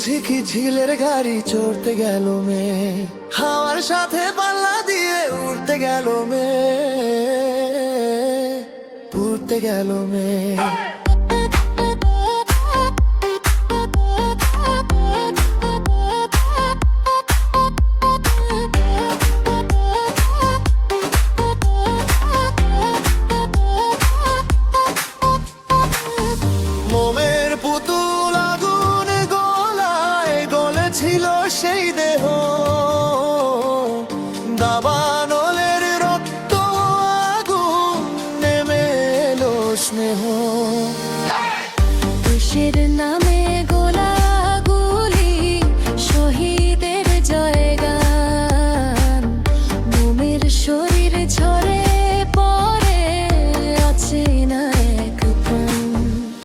ঝিকি ঝিলের গাড়ি চড়তে গেল মেয়ে, হাওয়ার সাথে পাল্লা দিয়ে উড়তে গেল মেয়ে, উড়তে গেল মেয়ে। মোমের পুতুল আগুন গলায় গলেছিল সেই দেহ, দাবানলের রক্ত আগুন নেমে এলো স্নেহ। তুষের নাম